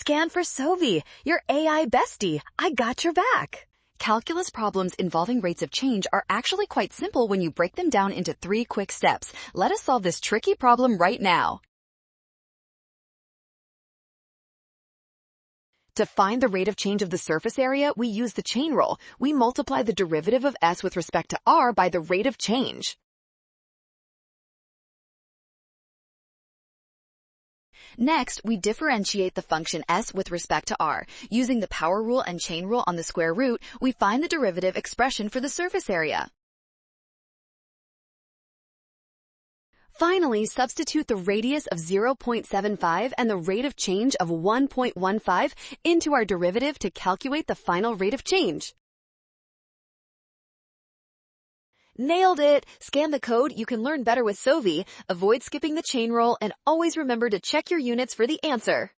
Scan for SOVI, your AI bestie. I got your back. Calculus problems involving rates of change are actually quite simple when you break them down into 3 quick steps. Let us solve this tricky problem right now. To find the rate of change of the surface area, we use the chain rule. We multiply the derivative of s with respect to r by the rate of change. Next, we differentiate the function s with respect to r. Using the power rule and chain rule on the square root, we find the derivative expression for the surface area. Finally, substitute the radius of 0.75 and the rate of change of 1.15 into our derivative to calculate the final rate of change. Nailed it! Scan the code, you can learn better with SOVI, avoid skipping the chain rule, and always remember to check your units for the answer.